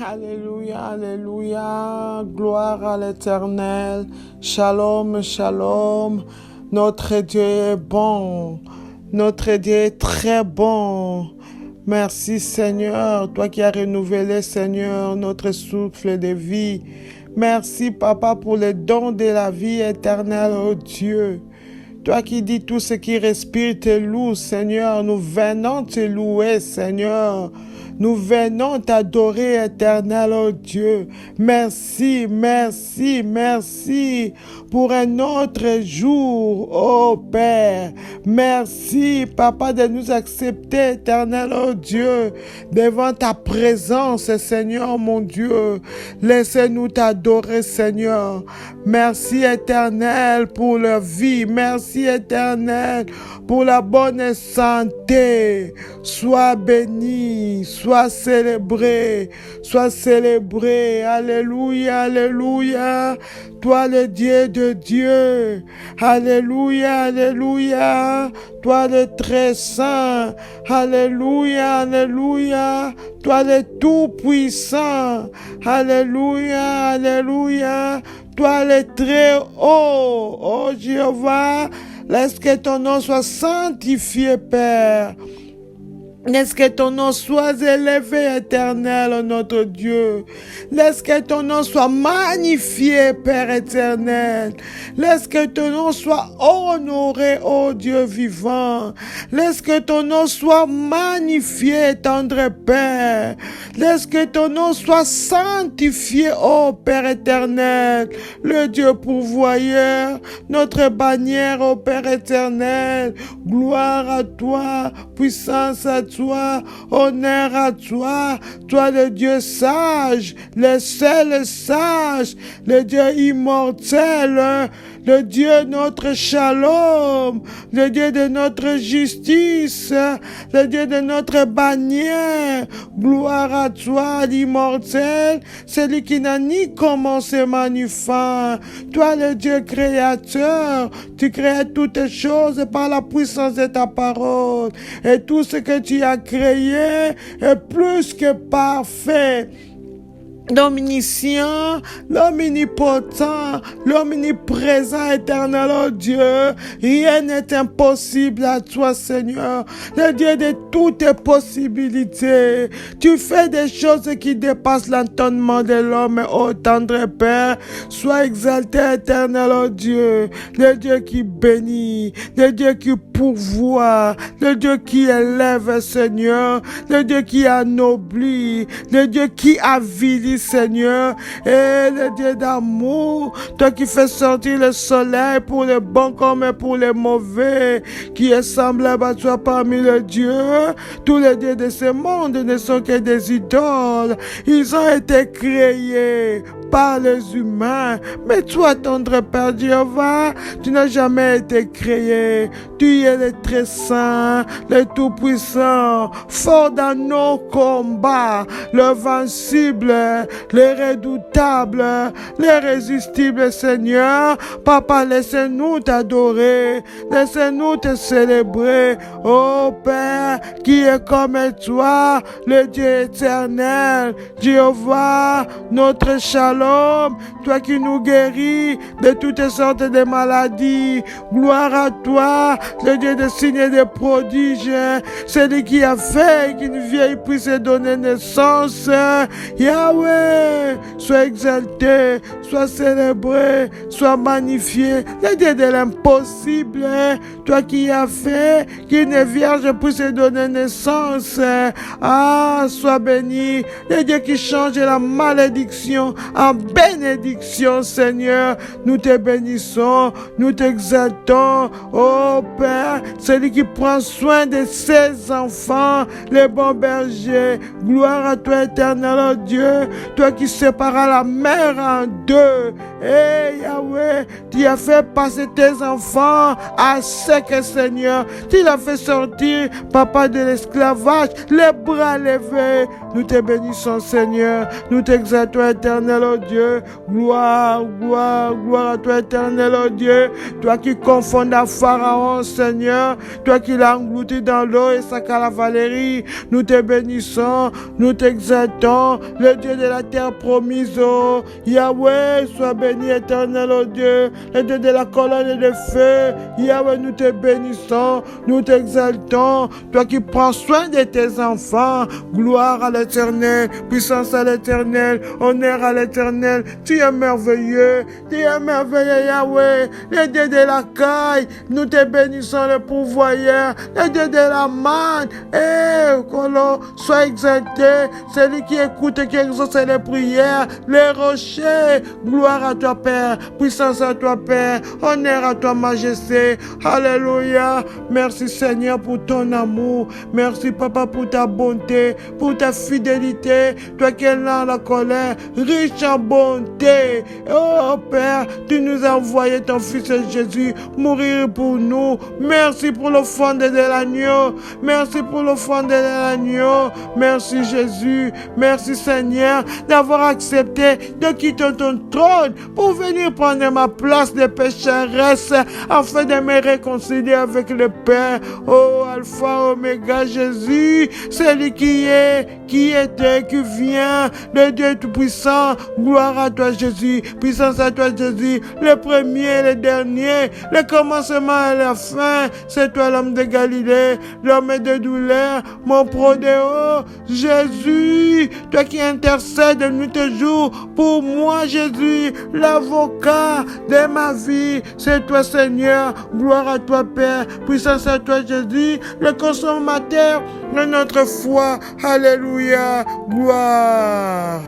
Alléluia, alléluia, gloire à l'Éternel. Shalom, shalom. Notre Dieu est bon. Notre Dieu est très bon. Merci Seigneur, toi qui as renouvelé Seigneur notre souffle de vie. Merci Papa pour les dons de la vie éternelle, oh Dieu. Toi qui dis tout ce qui respire te loue, Seigneur. Nous venons te louer, Seigneur. Nous venons t'adorer, éternel, oh Dieu. Merci, merci, merci pour un autre jour, oh Père. Merci, Papa, de nous accepter, éternel, oh Dieu, devant ta présence, Seigneur, mon Dieu. Laissez-nous t'adorer, Seigneur. Merci, éternel, pour leur vie. Merci, éternel, pour la bonne santé. Sois béni, sois célébré, sois célébré. Alléluia, alléluia. Toi le Dieu de Dieu. Alléluia, alléluia. Toi le très saint. Alléluia, alléluia. Toi le tout puissant. Alléluia, alléluia. Toi le très haut. Oh Jéhovah, laisse que ton nom soit sanctifié, Père. Laisse que ton nom soit élevé, éternel, notre Dieu. Laisse que ton nom soit magnifié, Père éternel. Laisse que ton nom soit honoré, ô Dieu vivant. Laisse que ton nom soit magnifié, tendre Père. Laisse que ton nom soit sanctifié, ô Père éternel. Le Dieu pourvoyeur, notre bannière, ô Père éternel. Gloire à toi, puissance à toi, honneur à toi, toi le Dieu sage, le seul sage, le Dieu immortel, le Dieu notre shalom, le Dieu de notre justice, le Dieu de notre bannière. Gloire à toi, l'immortel, celui qui n'a ni commencement ni fin. Toi le Dieu créateur, tu crées toutes choses par la puissance de ta parole. Et tout ce que tu as créé est plus que parfait. L'omniscient, l'omnipotent, l'omniprésent, éternel, oh Dieu. Rien n'est impossible à toi, Seigneur. Le Dieu de toutes tes possibilités. Tu fais des choses qui dépassent l'entendement de l'homme, oh tendre Père. Sois exalté, éternel, oh Dieu. Le Dieu qui bénit, le Dieu qui pourvoit, le Dieu qui élève, Seigneur. Le Dieu qui anoblit, le Dieu qui avilit, Seigneur, et le Dieu d'amour, toi qui fais sortir le soleil pour les bons comme pour les mauvais, qui est semblable à toi parmi les dieux. Tous les dieux de ce monde ne sont que des idoles. Ils ont été créés par les humains. Mais toi, tendre Père Jéhovah, tu n'as jamais été créé. Tu es le très saint, le tout puissant, fort dans nos combats, l'invincible, le redoutable, l'irrésistible Seigneur. Papa, laissez-nous t'adorer, laissez-nous te célébrer. Oh Père, qui est comme toi, le Dieu éternel, Jéhovah, notre shalom, toi qui nous guéris de toutes sortes de maladies. Gloire à toi, le Dieu des signes et des prodiges, celui qui a fait qu'une vieille puisse donner naissance. Yahweh, sois exalté, sois célébré, sois magnifié, le Dieu de l'impossible, toi qui as fait qu'une vierge puisse donner naissance. Ah, sois béni, le Dieu qui change la malédiction en bénédiction, Seigneur. Nous te bénissons, nous t'exaltons, oh Père, celui qui prend soin de ses enfants, les bons bergers. Gloire à toi, éternel, oh Dieu, toi qui séparas la mer en deux Et Yahweh, tu as fait passer tes enfants à sec, Seigneur. Tu l'as fait sortir, Papa, de l'esclavage, les bras levés. Nous te bénissons, Seigneur. Nous t'exaltons, éternel, oh Dieu. Gloire, gloire, gloire à toi, éternel, oh Dieu. Toi qui confonds à Pharaon, Seigneur. Toi qui l'as englouti dans l'eau et sa cavalerie. Nous te bénissons, nous t'exaltons, le Dieu de la terre promise, oh Yahweh, sois béni, éternel, oh Dieu, le Dieu de la colonne de feu. Yahweh, nous te bénissons, nous t'exaltons, toi qui prends soin de tes enfants. Gloire à l'éternel, puissance à l'éternel, honneur à l'éternel. Tu es merveilleux, Yahweh, le Dieu de la caille. Nous te bénissons, le pourvoyeur, le Dieu de la manne. Sois exalté, celui qui écoute et qui exauce les prières, les rochers. Gloire à toi, Père, puissance à toi, Père, honneur à toi, Majesté. Alléluia. Merci, Seigneur, pour ton amour. Merci, Papa, pour ta bonté, pour ta fidélité. Toi qui es là, la colère, riche en bonté. Oh, Père, tu nous as envoyé ton Fils Jésus mourir pour nous. Merci pour l'offrande de l'agneau. Merci pour l'offrande de l'agneau. Merci, Jésus. Merci, Seigneur, d'avoir accepté de quitter ton trône pour venir prendre ma place de pécheresse afin de me réconcilier avec le Père. Oh, Alpha, Oméga, Jésus, celui qui est, qui était, qui vient, le Dieu Tout-Puissant. Gloire à toi, Jésus. Puissance à toi, Jésus. Le premier et le dernier, le commencement et la fin. C'est toi, l'homme de Galilée, l'homme de douleur, mon prodéo, Jésus, toi qui intercèdes de nuit et jour pour moi, Jésus, l'avocat de ma vie. C'est toi, Seigneur. Gloire à toi, Père. Puissance à toi, Jésus, le consommateur de notre foi. Alléluia. Gloire.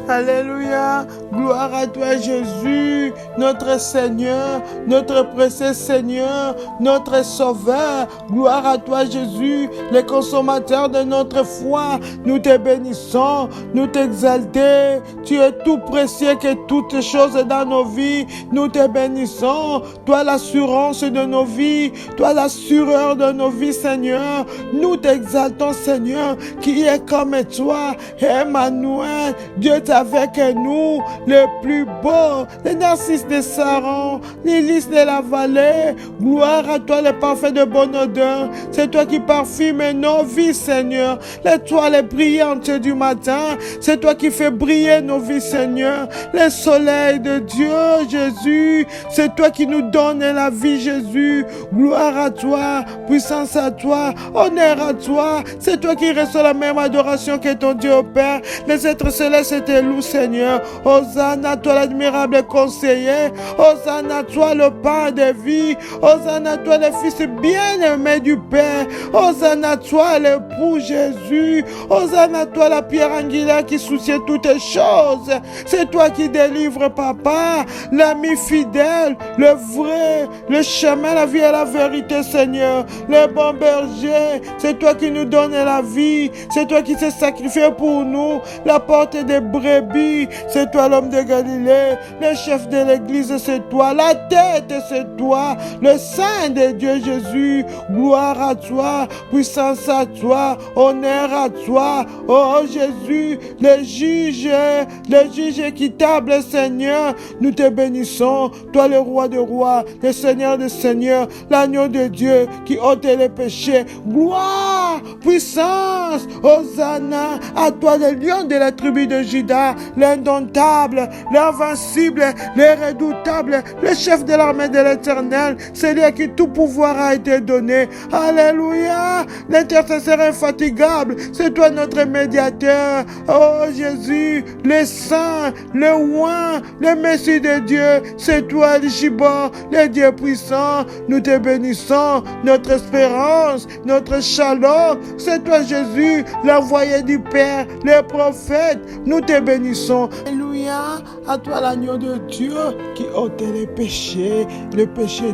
Alléluia, gloire à toi Jésus, notre Seigneur, notre précieux Seigneur, notre Sauveur. Gloire à toi Jésus, le consommateur de notre foi. Nous te bénissons, nous t'exaltons. Tu es tout précieux que toutes choses dans nos vies. Nous te bénissons, toi l'assurance de nos vies, toi l'assureur de nos vies, Seigneur. Nous t'exaltons, Seigneur, qui est comme toi, Emmanuel, Dieu avec nous, le plus beau, le narcisse de Saron, l'ilis de la vallée. Gloire à toi, le parfait de bonne odeur. C'est toi qui parfumes nos vies, Seigneur. L'étoile brillante du matin, c'est toi qui fais briller nos vies, Seigneur. Le soleil de Dieu, Jésus, c'est toi qui nous donne la vie, Jésus. Gloire à toi, puissance à toi, honneur à toi. C'est toi qui reçois la même adoration que ton Dieu au Père. Les êtres célestes te louent, Seigneur. Hosanna à toi, l'admirable conseiller. Hosanna à toi, le pain de vie. Hosanna à toi, le Fils bien-aimé du Père. Hosanna à toi, l'époux Jésus. Hosanna à toi, la pierre angulaire qui soutient toutes les choses. C'est toi qui délivres, Papa, l'ami fidèle, le vrai, le chemin, la vie et la vérité, Seigneur. Le bon berger, c'est toi qui nous donnes la vie. C'est toi qui s'est sacrifié pour nous. La porte des brebis, c'est toi, l'homme de Galilée. Le chef de l'église, c'est toi. La tête, c'est toi. Le Saint de Dieu Jésus. Gloire à toi, puissance à toi, honneur à toi. Oh Jésus, le juge équitable, Seigneur. Nous te bénissons, toi le roi des rois, le Seigneur des seigneurs, l'agneau de Dieu qui ôte les péchés. Gloire, puissance, Hosanna à toi, le lion de la tribu de Juda, l'indomptable, l'invincible, le redoutable, le chef de l'armée de l'Éternel, celui à qui tout pouvoir a été donné. Alléluia, l'intercesseur infatigable, c'est toi notre médiateur. Oh Jésus, le saint, le oint, le Messie de Dieu, c'est toi le Gibor, le Dieu puissant. Nous te bénissons, notre espérance, notre shalom, c'est toi Jésus, l'envoyé du Père, le prophète. Nous te bénissons. Alléluia, à toi l'agneau de Dieu qui ôte les péchés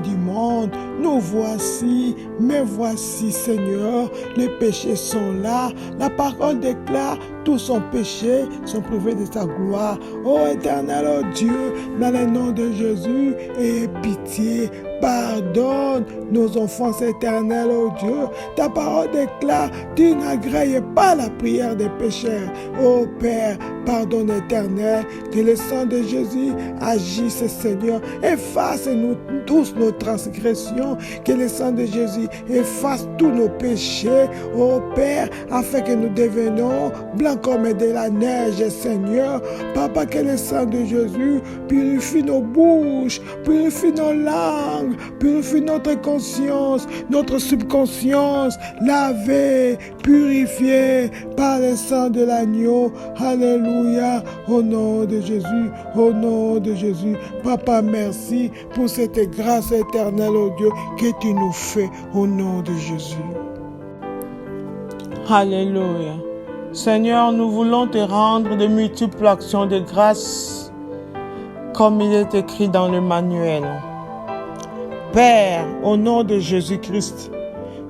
du monde. nous voici, mais voici, Seigneur, les péchés sont là. La parole déclare, tous sont péchés, sont privés de sa gloire. Ô Éternel, ô Dieu, dans le nom de Jésus, aie pitié. Pardonne nos offenses éternelles, ô Dieu. Ta parole déclare, tu n'agrées pas la prière des pécheurs. Ô Père, pardonne éternel, que le sang de Jésus agisse, Seigneur. Efface-nous tous nos transgressions, que le sang de Jésus efface tous nos péchés, ô Père, afin que nous devenions blancs comme de la neige, Seigneur. Papa, que le sang de Jésus purifie nos bouches, purifie nos langues, purifie notre conscience, notre subconscience, lavé, purifié par le sang de l'agneau. Alléluia, au nom de Jésus, au nom de Jésus. Papa, merci pour cette grâce éternelle, oh Dieu, que tu nous fais au nom de Jésus. Alléluia. Seigneur, nous voulons te rendre de multiples actions de grâce, comme il est écrit dans le manuel. Père, au nom de Jésus-Christ,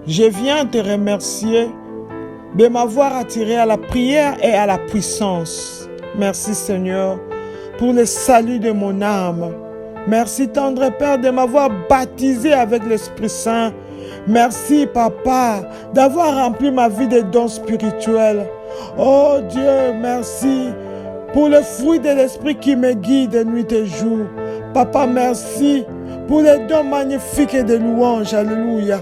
je viens te remercier de m'avoir attiré à la prière et à la puissance. Merci Seigneur pour le salut de mon âme. Merci tendre Père de m'avoir baptisé avec l'Esprit Saint. Merci Papa d'avoir rempli ma vie de dons spirituels. Oh Dieu, merci pour le fruit de l'Esprit qui me guide nuit et jour. Papa, merci pour les dons magnifiques et de louanges. Alléluia.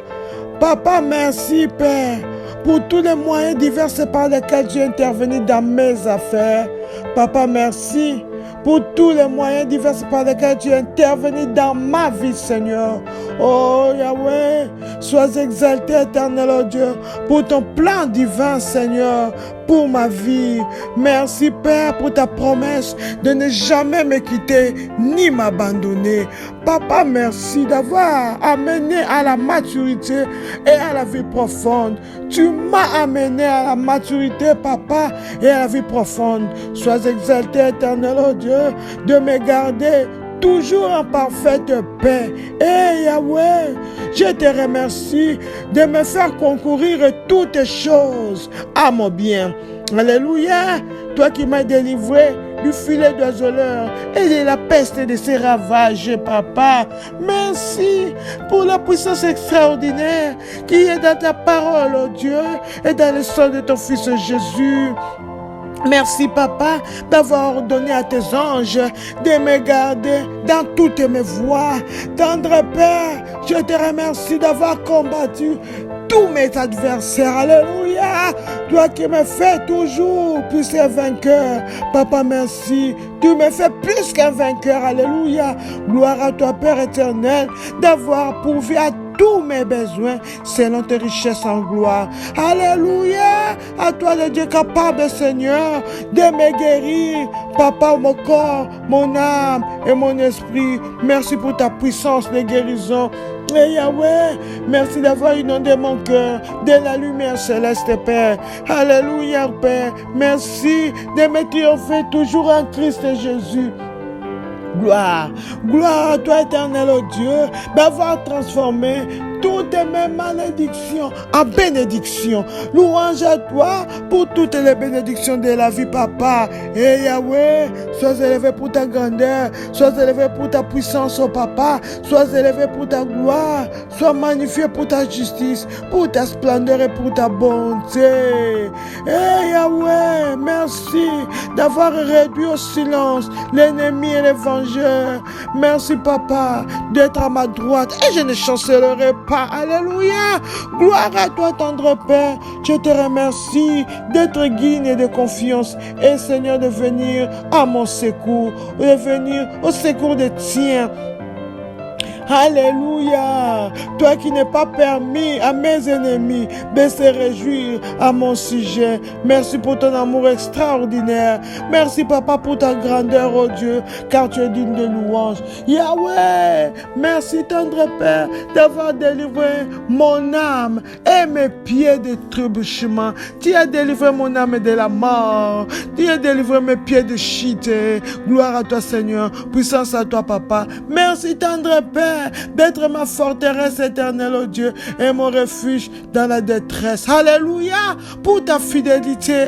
Papa, merci Père pour tous les moyens divers par lesquels tu es intervenu dans mes affaires. Papa, merci pour tous les moyens divers par lesquels tu es intervenu dans ma vie, Seigneur. Oh Yahweh, sois exalté, éternel, oh Dieu, pour ton plan divin, Seigneur, pour ma vie. Merci, Père, pour ta promesse de ne jamais me quitter ni m'abandonner. Papa, merci d'avoir amené à la maturité et à la vie profonde. Tu m'as amené à la maturité, Papa, et à la vie profonde. Sois exalté, éternel, oh Dieu, de me garder toujours en parfaite paix. Et Yahweh, je te remercie de me faire concourir toutes choses à mon bien. Alléluia, toi qui m'as délivré du filet d'oiseleur et de la peste de ses ravages, Papa. Merci pour la puissance extraordinaire qui est dans ta parole, oh Dieu, et dans le sang de ton Fils Jésus. Merci, Papa, d'avoir ordonné à tes anges de me garder dans toutes mes voies. Tendre Père, je te remercie d'avoir combattu tous mes adversaires. Alléluia. Toi qui me fais toujours plus qu'un vainqueur. Papa, merci. Tu me fais plus qu'un vainqueur. Alléluia. Gloire à toi, Père éternel, d'avoir pourvu à tous mes besoins selon tes richesses en gloire. Alléluia. À toi le Dieu capable, Seigneur, de me guérir. Papa, mon corps, mon âme et mon esprit. Merci pour ta puissance de guérison. Et Yahweh, merci d'avoir inondé mon cœur de la lumière céleste, Père. Alléluia, Père. Merci de me triompher toujours en Christ Jésus. Gloire, gloire à toi, éternel, oh Dieu, d'avoir transformé toutes mes malédictions en bénédictions. Louange à toi pour toutes les bénédictions de la vie, Papa. Et Yahweh, sois élevé pour ta grandeur, sois élevé pour ta puissance, oh Papa, sois élevé pour ta gloire, sois magnifié pour ta justice, pour ta splendeur et pour ta bonté. Et Yahweh, merci d'avoir réduit au silence l'ennemi et les vengeurs. Merci, Papa, d'être à ma droite et je ne chancellerai pas. Alléluia. Gloire à toi, tendre Père. Je te remercie d'être digne et de confiance. Et Seigneur, de venir à mon secours, de venir au secours des tiens. Alléluia. Toi qui n'es pas permis à mes ennemis de se réjouir à mon sujet. Merci pour ton amour extraordinaire. Merci, Papa, pour ta grandeur, oh Dieu, car tu es digne de louange. Yahweh, merci, tendre Père, d'avoir délivré mon âme et mes pieds de trébuchement. Tu as délivré mon âme de la mort. Tu as délivré mes pieds de chute. Gloire à toi, Seigneur. Puissance à toi, Papa. Merci, tendre Père, d'être ma forteresse éternelle, oh Dieu, et mon refuge dans la détresse. Alléluia, pour ta fidélité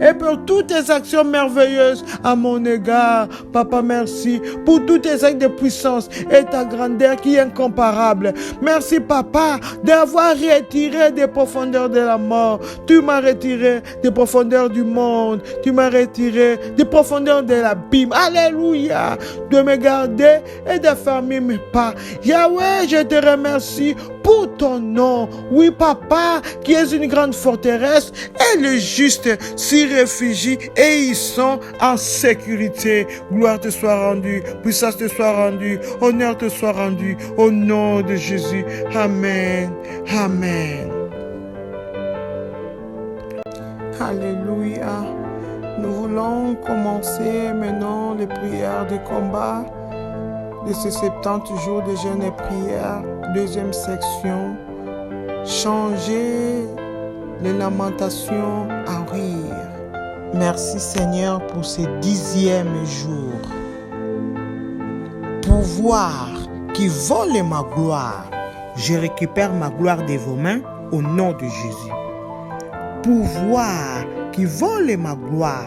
et pour toutes tes actions merveilleuses à mon égard. Papa, merci pour tous tes actes de puissance et ta grandeur qui est incomparable. Merci, Papa, d'avoir retiré des profondeurs de la mort. Tu m'as retiré des profondeurs du monde. Tu m'as retiré des profondeurs de l'abîme. Alléluia, de me garder et de fermer mes pas. Yahweh, je te remercie pour ton nom. Oui, Papa, qui est une grande forteresse, et les justes s'y réfugient et ils sont en sécurité. Gloire te soit rendue, puissance te soit rendue, honneur te soit rendu, au nom de Jésus. Amen. Amen. Alléluia. Nous voulons commencer maintenant les prières de combat de ces 70 jours de jeûne et prière. Deuxième section. Changer les lamentations en rire. Merci Seigneur pour ce 10e jour. Pouvoir qui vole ma gloire. Je récupère ma gloire de vos mains au nom de Jésus. Pouvoir qui vole ma gloire.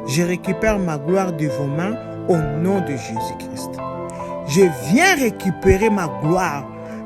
Je récupère ma gloire de vos mains au nom de Jésus-Christ. Je viens récupérer ma gloire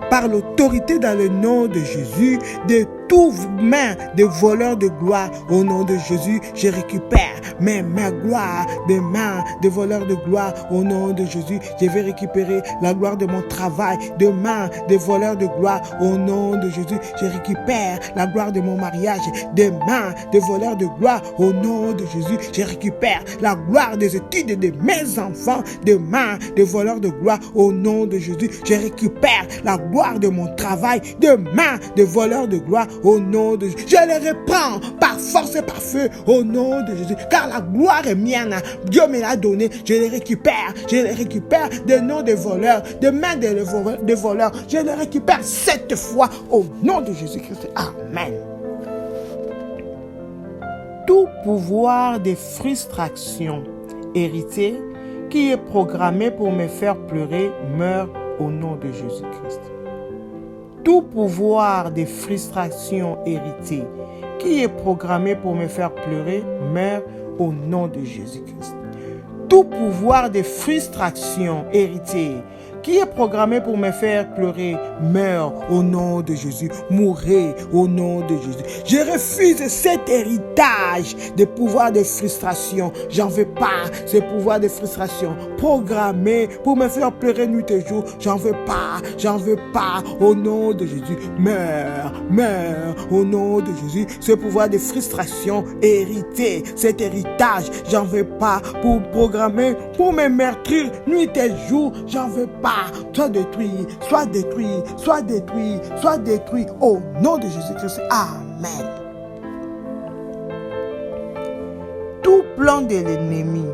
par l'autorité dans le nom de Jésus, de toutes mains de voleurs de gloire. Au nom de Jésus, je récupère ma gloire, des mains de voleurs de gloire. Au nom de Jésus, je vais récupérer la gloire de mon travail, de mains de voleurs de gloire. Au nom de Jésus, je récupère la gloire de mon mariage, des mains de voleurs de gloire. Au nom de Jésus, je récupère la gloire des études de mes enfants, des mains de voleurs de gloire. Au nom de Jésus, je récupère la gloire de mon travail, de mains de voleurs de gloire. Au nom de Jésus, je les reprends par force et par feu. Au nom de Jésus, car la gloire est mienne. Dieu me l'a donné. Je les récupère des noms de voleurs, des mains de voleurs. Je les récupère 7 fois au nom de Jésus-Christ. Amen. Tout pouvoir de frustration hérité qui est programmé pour me faire pleurer meurt au nom de Jésus-Christ. Tout pouvoir de frustration hérité qui est programmé pour me faire pleurer meurt au nom de Jésus-Christ. Tout pouvoir de frustration hérité qui est programmé pour me faire pleurer meurt au nom de Jésus. Mourrez au nom de Jésus. Je refuse cet héritage de pouvoir de frustration. J'en veux pas ce pouvoir de frustration programmé pour me faire pleurer nuit et jour. J'en veux pas au nom de Jésus. Meurs au nom de Jésus. Ce pouvoir de frustration hérité, cet héritage, j'en veux pas pour programmer, pour me meurtrir nuit et jour. J'en veux pas. Sois détruit au nom de Jésus-Christ. Amen. Tout plan de l'ennemi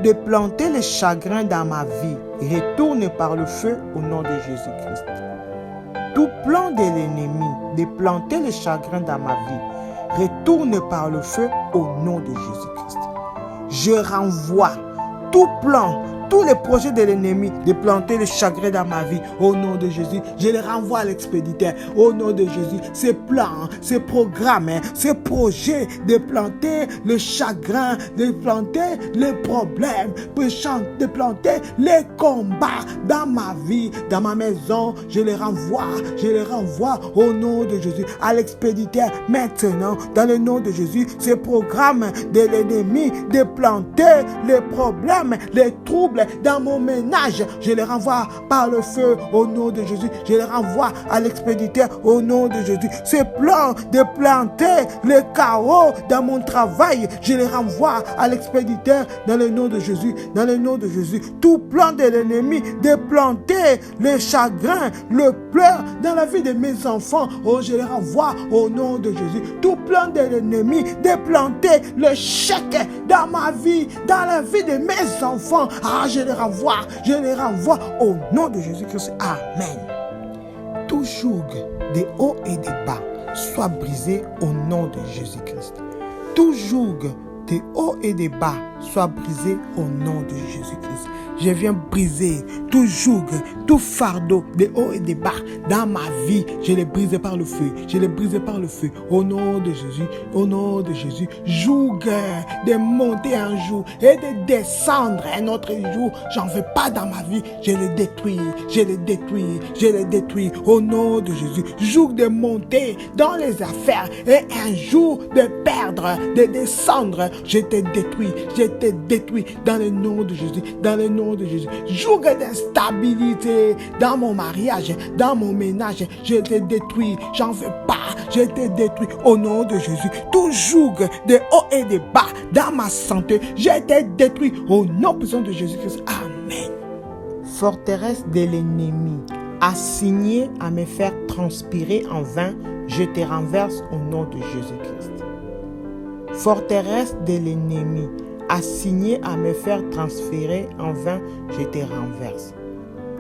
de planter le chagrin dans ma vie retourne par le feu au nom de Jésus-Christ. Tout plan de l'ennemi de planter le chagrin dans ma vie retourne par le feu au nom de Jésus-Christ. Je renvoie tout plan, tous les projets de l'ennemi de planter le chagrin dans ma vie, au nom de Jésus, je les renvoie à l'expéditeur. Au nom de Jésus, ces plans, ces programmes, ces projets de planter le chagrin, de planter les problèmes, de planter les combats dans ma vie, dans ma maison, je les renvoie au nom de Jésus à l'expéditeur maintenant, dans le nom de Jésus. Ces programmes de l'ennemi de planter les problèmes, les troubles dans mon ménage, je les renvoie par le feu au nom de Jésus. Je les renvoie à l'expéditeur au nom de Jésus. Ces plans de planter le chaos dans mon travail, je les renvoie à l'expéditeur dans le nom de Jésus. Dans le nom de Jésus, tout plan de l'ennemi de planter le chagrin, le pleur dans la vie de mes enfants, oh, je les renvoie au nom de Jésus. Tout plan de l'ennemi de planter le chèque dans ma vie, dans la vie de mes enfants, je les renvoie au nom de Jésus-Christ. Amen. Tout joug de haut et de bas soit brisé au nom de Jésus-Christ. Tout joug de haut et de bas soit brisé au nom de Jésus-Christ. Je viens briser tout joug, tout fardeau de haut et de bas dans ma vie, je les brise par le feu. Je les brise par le feu. Au nom de Jésus, au nom de Jésus. Joug de monter un jour et de descendre un autre jour. J'en veux pas dans ma vie. Je les détruis, je les détruis, je les détruis. Au nom de Jésus. Joug de monter dans les affaires et un jour de perdre, de descendre. Je te détruis dans le nom de Jésus, dans le nom de Jésus. Joug d'instabilité dans mon mariage, dans mon ménage, je te détruis, j'en veux pas, je te détruis au nom de Jésus. Tout joug de haut et de bas dans ma santé, je te détruis au nom puissant de Jésus-Christ. Amen. Forteresse de l'ennemi, assigné à me faire transpirer en vain, je te renverse au nom de Jésus-Christ. Forteresse de l'ennemi, assigné à me faire transférer en vain, je te renverse.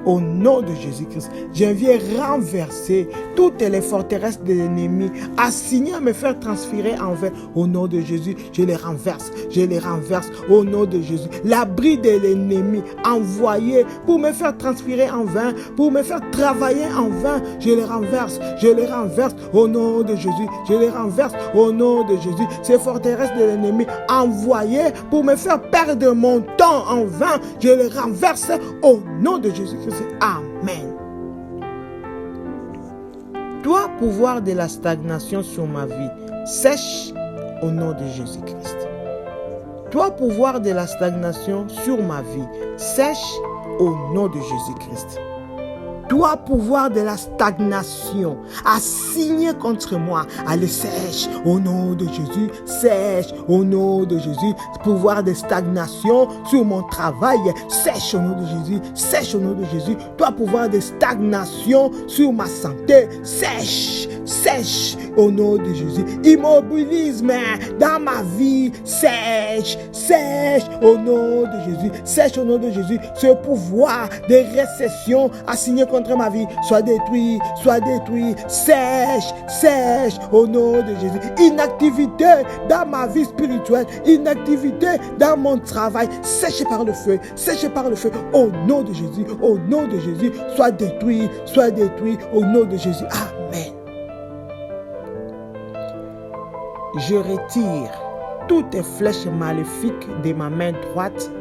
Au nom de Jésus-Christ, je viens renverser toutes les forteresses de l'ennemi assignées à me faire transférer en vain. Au nom de Jésus, je les renverse au nom de Jésus. L'abri de l'ennemi envoyé pour me faire transpirer en vain, pour me faire travailler en vain, je les renverse au nom de Jésus. Je les renverse au nom de Jésus. Ces forteresses de l'ennemi envoyées pour me faire perdre mon temps en vain, je les renverse au nom de Jésus-Christ. Amen. Toi, pouvoir de la stagnation sur ma vie, sèche au nom de Jésus-Christ. Toi, pouvoir de la stagnation sur ma vie, sèche au nom de Jésus-Christ. Toi, pouvoir de la stagnation, assigné contre moi, allez, sèche au nom de Jésus, sèche au nom de Jésus. Pouvoir de stagnation sur mon travail, sèche au nom de Jésus, sèche au nom de Jésus. Toi, pouvoir de stagnation sur ma santé, sèche au nom de Jésus. Immobilisme dans ma vie, sèche au nom de Jésus, sèche au nom de Jésus. Ce pouvoir de récession assigné contre ma vie, soit détruit, sèche au nom de Jésus. Inactivité dans ma vie spirituelle, inactivité dans mon travail, sèche par le feu, au nom de Jésus, soit détruit, au nom de Jésus. Amen. Je retire toutes les flèches maléfiques de ma main droite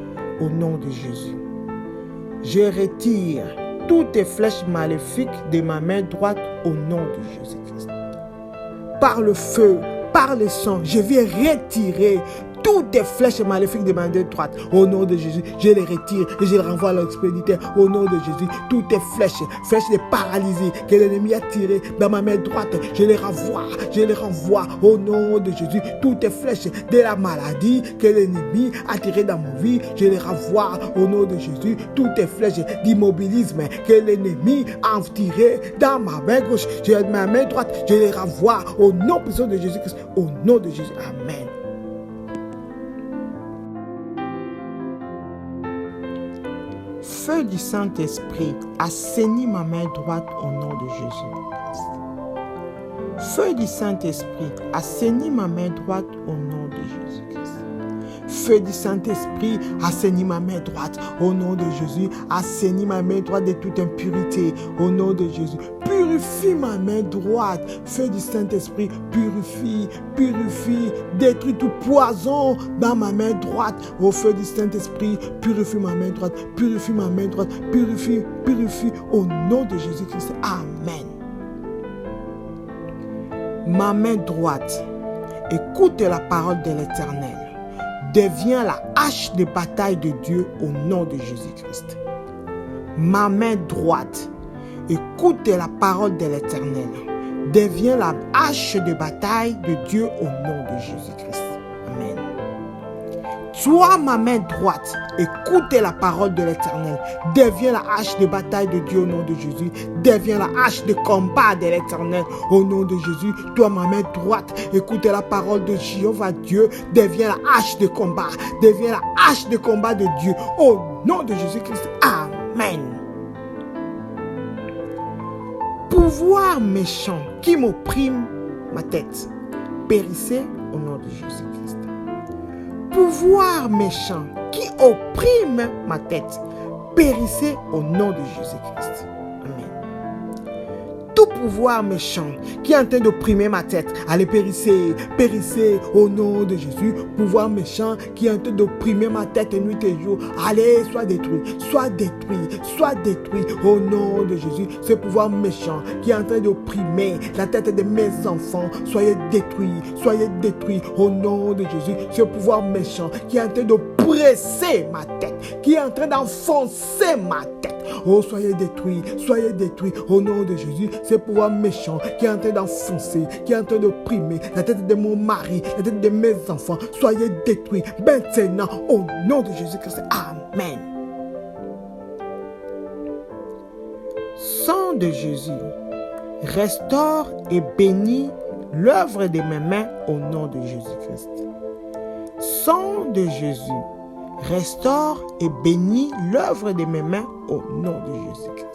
au nom de Jésus. Je retire toutes les flèches maléfiques de ma main droite au nom de Jésus-Christ. Par le feu, par le sang, je viens retirer toutes les flèches maléfiques de ma main droite. Au nom de Jésus, je les retire et je les renvoie à l'expéditeur. Au nom de Jésus, toutes les flèches de paralysie que l'ennemi a tirées dans ma main droite, je les renvoie au nom de Jésus. Toutes les flèches de la maladie que l'ennemi a tirées dans ma vie, je les renvoie au nom de Jésus. Toutes les flèches d'immobilisme que l'ennemi a tirées dans ma main gauche, ma main droite, je les renvoie au nom puissant de Jésus-Christ. Au nom de Jésus. Amen. Feu du Saint-Esprit, assainis ma main droite au nom de Jésus-Christ. Feu du Saint-Esprit, assainis ma main droite au nom de Jésus-Christ. Feu du Saint-Esprit, assainis ma main droite au nom de Jésus. Assainis ma main droite de toute impurité au nom de Jésus. Purifie ma main droite. Feu du Saint-Esprit, purifie. Détruis tout poison dans ma main droite. Au feu du Saint-Esprit, purifie ma main droite. Purifie au nom de Jésus-Christ. Amen. Ma main droite, écoute la parole de l'Éternel. Devient la hache de bataille de Dieu au nom de Jésus-Christ. Ma main droite, écoute la parole de l'Éternel. Devient la hache de bataille de Dieu au nom de Jésus-Christ. Amen. Toi, ma main droite, écoute la parole de l'Éternel. Deviens la hache de bataille de Dieu au nom de Jésus. Deviens la hache de combat de l'Éternel au nom de Jésus. Toi, ma main droite, écoute la parole de Jéhovah Dieu. Deviens la hache de combat. Deviens la hache de combat de Dieu au nom de Jésus-Christ. Amen. Pouvoir méchant qui m'opprime ma tête, périssez au nom de Jésus-Christ. Pouvoir méchant qui opprime ma tête, périssez au nom de Jésus-Christ. Amen. Tout pouvoir méchant qui est en train d'opprimer ma tête, allez, périssez, périssez au nom de Jésus. Pouvoir méchant qui est en train d'opprimer ma tête nuit et jour, allez, sois détruit, sois détruit, sois détruit au nom de Jésus. Ce pouvoir méchant qui est en train d'opprimer la tête de mes enfants, soyez détruits au nom de Jésus. Ce pouvoir méchant qui est en train d'oppresser ma tête, qui est en train d'enfoncer ma tête, oh, soyez détruits au nom de Jésus. Ce pouvoir méchant qui est en train d'enfoncer, qui est en train d'opprimer la tête de mon mari, la tête de mes enfants, soyez détruits maintenant au nom de Jésus-Christ. Amen. Sang de Jésus, restaure et bénis l'œuvre de mes mains au nom de Jésus-Christ. Sang de Jésus, restaure et bénis l'œuvre de mes mains au nom de Jésus-Christ.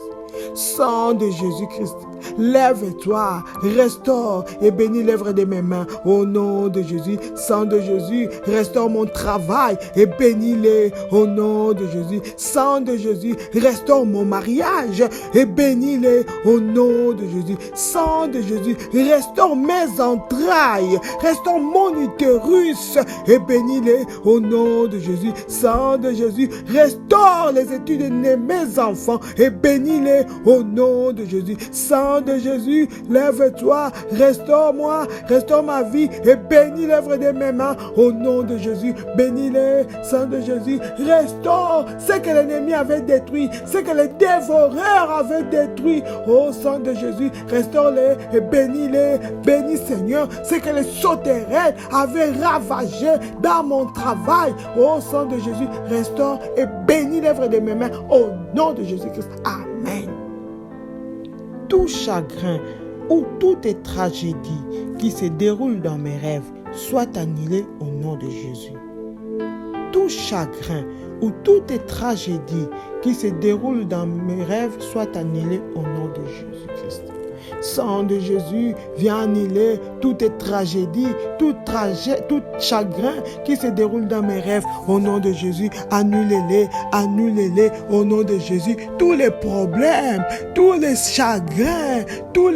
Sang de Jésus-Christ, lève-toi, restaure et bénis l'œuvre de mes mains au nom de Jésus. Sang de Jésus, restaure mon travail et bénis-le au nom de Jésus. Sang de Jésus, restaure mon mariage et bénis-le au nom de Jésus. Sang de Jésus, restaure mes entrailles, restaure mon utérus et bénis-le au nom de Jésus. Sang de Jésus, restaure les études de mes enfants et bénis-les au nom de Jésus. Sang de Jésus, lève-toi, restaure-moi, restaure ma vie et bénis l'œuvre de mes mains au nom de Jésus. Bénis-les, sang de Jésus, restaure ce que l'ennemi avait détruit, ce que les dévoreurs avaient détruit. Oh, sang de Jésus, restaure-les et bénis-les. Bénis, Seigneur, ce que les sauterelles avaient ravagé dans mon travail. Oh, sang de Jésus, restaure et bénis l'œuvre de mes mains au nom de Jésus-Christ. Amen. Tout chagrin ou toute tragédie qui se déroule dans mes rêves soit annulé au nom de Jésus. Tout chagrin ou toute tragédie qui se déroule dans mes rêves soit annulé au nom de Jésus-Christ. Sang de Jésus, viens annuler toute tragédie, tout chagrin qui se déroule dans mes rêves. Au nom de Jésus, annulez-les au nom de Jésus. Tous les problèmes, tous les chagrins, toutes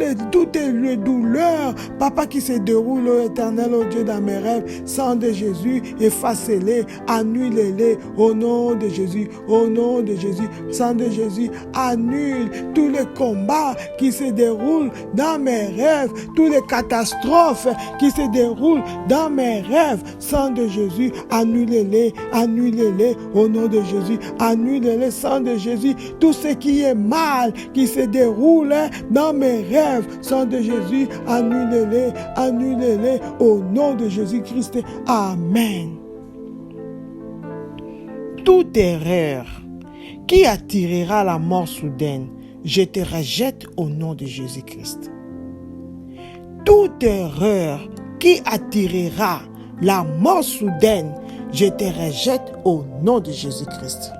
les douleurs, Papa, qui se déroulent, ô Éternel, ô Dieu, dans mes rêves. Sang de Jésus, effacez-les, annulez-les au nom de Jésus. Au nom de Jésus, sang de Jésus, annule tous les combats qui se déroulent dans mes rêves, toutes les catastrophes qui se déroulent dans mes rêves. Sang de Jésus, annulez-les au nom de Jésus. Annulez-les, sang de Jésus, tout ce qui est mal qui se déroule dans mes rêves. Sang de Jésus, annulez-les au nom de Jésus-Christ. Amen. Toute erreur qui attirera la mort soudaine, je te rejette au nom de Jésus-Christ. Toute erreur qui attirera la mort soudaine, je te rejette au nom de Jésus-Christ.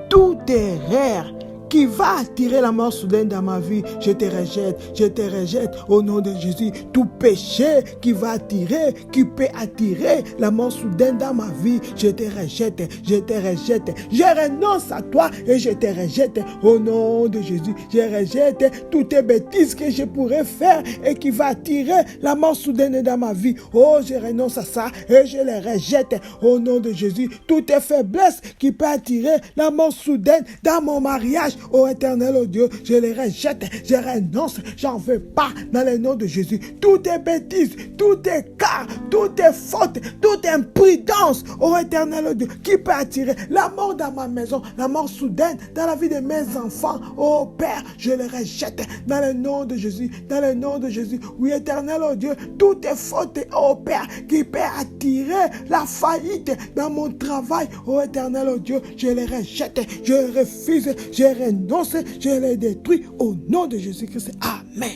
Toute erreur qui va attirer la mort soudaine dans ma vie, je te rejette au nom de Jésus. Tout péché qui va attirer, qui peut attirer la mort soudaine dans ma vie, je te rejette. Je renonce à toi et je te rejette au nom de Jésus. Je rejette toutes les bêtises que je pourrais faire et qui va attirer la mort soudaine dans ma vie. Oh, je renonce à ça et je les rejette au nom de Jésus. Toutes les faiblesses qui peuvent attirer la mort soudaine dans mon mariage, ô Éternel, ô Dieu, je les rejette, je renonce, j'en veux pas dans le nom de Jésus. Toutes les bêtises, toutes les cas, toutes les fautes, toute imprudence, ô Éternel, ô Dieu, qui peut attirer la mort dans ma maison, la mort soudaine dans la vie de mes enfants, ô Père, je les rejette dans le nom de Jésus, dans le nom de Jésus. Oui, Éternel, ô Dieu, toutes les fautes, ô Père, qui peut attirer la faillite dans mon travail, ô Éternel, ô Dieu, je les rejette, je les refuse, je renonce, je les détruis au nom de Jésus-Christ. Amen.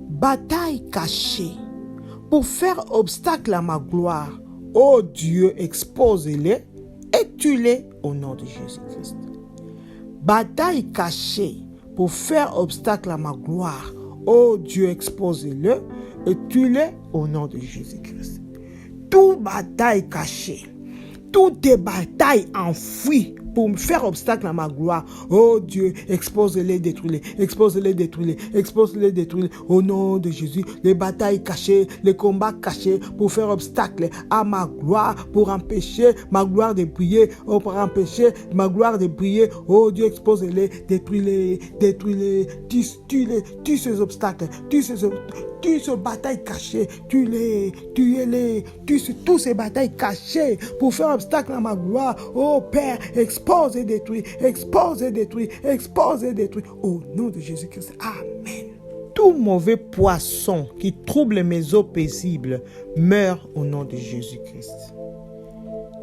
Bataille cachée pour faire obstacle à ma gloire. Ô Dieu, expose-les et tue-les au nom de Jésus-Christ. Bataille cachée pour faire obstacle à ma gloire. Ô Dieu, expose-les et tue-les au nom de Jésus-Christ. Toute bataille cachée toutes tes batailles enfouies pour me faire obstacle à ma gloire. Oh Dieu, expose-les, détruis-les, expose-les, détruis-les, expose-les, détruis-les. Au nom de Jésus, les batailles cachées, les combats cachés pour faire obstacle à ma gloire, pour empêcher ma gloire de briller, pour empêcher ma gloire de briller. Oh Dieu, expose-les, détruis-les, détruis-les, tue-les, tue ces obstacles, tue ces batailles cachées, tue-les, tuez-les, tue tous ces batailles cachées pour faire obstacle à ma gloire. Oh Père, expose et détruis, expose et détruis, expose et détruis. Au nom de Jésus-Christ, amen. Tout mauvais poisson qui trouble mes eaux paisibles meurt au nom de Jésus-Christ.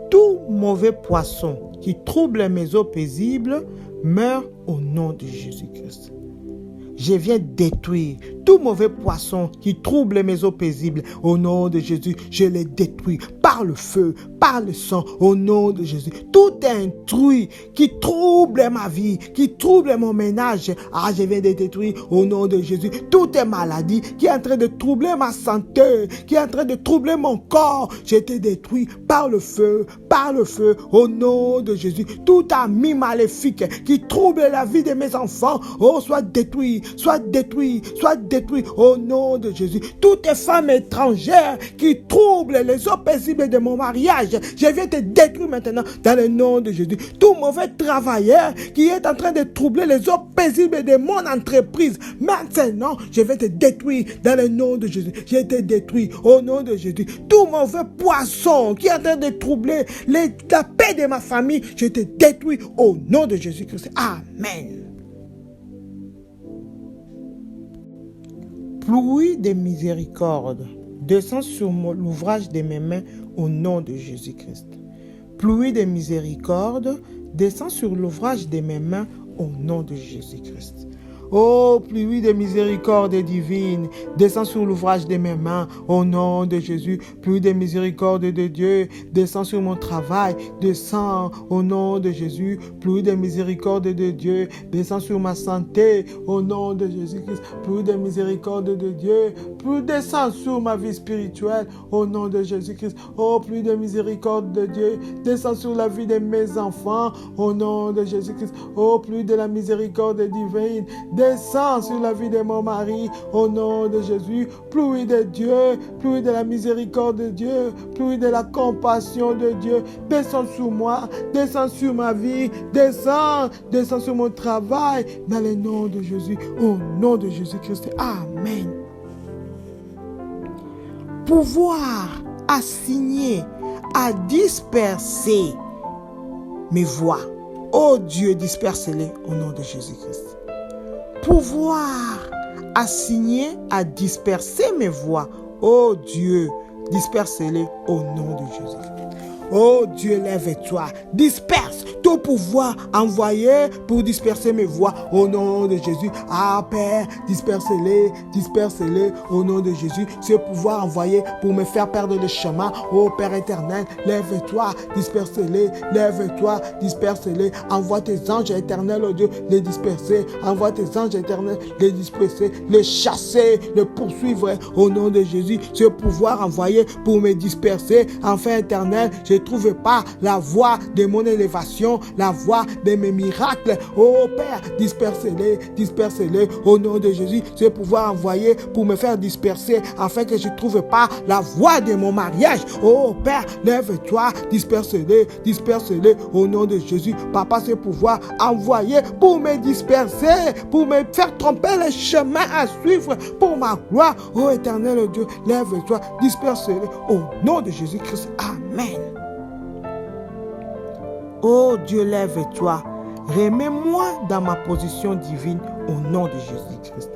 Tout mauvais poisson qui trouble mes eaux paisibles meurt au nom de Jésus-Christ. Je viens détruire tout mauvais poisson qui trouble mes eaux paisibles. Au nom de Jésus, je les détruis par le feu, par le sang, au nom de Jésus. Tout intrus qui trouble ma vie, qui trouble mon ménage, je viens de détruire au nom de Jésus. Toute maladie qui est en train de troubler ma santé, qui est en train de troubler mon corps, je te détruis par le feu, au nom de Jésus. Tout ami maléfique qui trouble la vie de mes enfants, soit détruit, soit détruit, soit détruit au nom de Jésus. Toutes les femmes étrangères qui troublent les eaux paisibles de mon mariage, je viens te détruire maintenant dans le nom de Jésus. Tout mauvais travailleur qui est en train de troubler les eaux paisibles de mon entreprise, maintenant, je vais te détruire dans le nom de Jésus. Je te détruis au nom de Jésus. Tout mauvais poisson qui est en train de troubler la paix de ma famille, je te détruis au nom de Jésus-Christ. Amen. Pluie de miséricorde descend sur l'ouvrage de mes mains au nom de Jésus-Christ. Pluie de miséricorde descend sur l'ouvrage de mes mains au nom de Jésus-Christ. Oh, pluie de miséricorde divine, descend sur l'ouvrage de mes mains, au nom de Jésus. Pluie de miséricorde de Dieu, descend sur mon travail, descend au nom de Jésus. Pluie de miséricorde de Dieu, descend sur ma santé, au nom de Jésus-Christ. Pluie de miséricorde de Dieu, pluie descend sur ma vie spirituelle, au nom de Jésus-Christ. Oh, pluie de miséricorde de Dieu, descend sur la vie de mes enfants, au nom de Jésus-Christ. Oh, pluie de la miséricorde divine, descends sur la vie de mon mari, au nom de Jésus. Pluie de Dieu, pluie de la miséricorde de Dieu, pluie de la compassion de Dieu. Descends sur moi, descends sur ma vie, descends sur mon travail, dans le nom de Jésus, au nom de Jésus-Christ. Amen. Pouvoir assigner, à disperser mes voix. Oh Dieu, disperse-les au nom de Jésus-Christ. Pouvoir assigner à disperser mes voix. Oh Dieu, disperse-les au nom de Jésus. Oh Dieu, lève-toi, disperse tout pouvoir envoyé pour disperser mes voix au nom de Jésus. Ah Père, disperse-les, disperse-les au nom de Jésus. Ce pouvoir envoyé pour me faire perdre le chemin. Oh Père éternel, lève-toi, disperse-les, lève-toi, disperse-les. Envoie tes anges éternels, oh Dieu, les disperser. Envoie tes anges éternels, les disperser, les chasser, les poursuivre au nom de Jésus. Ce pouvoir envoyé pour me disperser, enfin éternel, je ne trouve pas la voie de mon élévation, la voie de mes miracles. Oh Père, disperse-les, disperse-les au nom de Jésus. Ce pouvoir envoyé pour me faire disperser afin que je ne trouve pas la voie de mon mariage. Oh Père, lève-toi, disperse-les, disperse-les au nom de Jésus. Papa, ce pouvoir envoyé pour me disperser, pour me faire tromper le chemin à suivre pour ma gloire. Oh éternel Dieu, lève-toi, disperse-les au nom de Jésus-Christ. Amen. Oh Dieu, lève-toi, remets-moi dans ma position divine au nom de Jésus-Christ.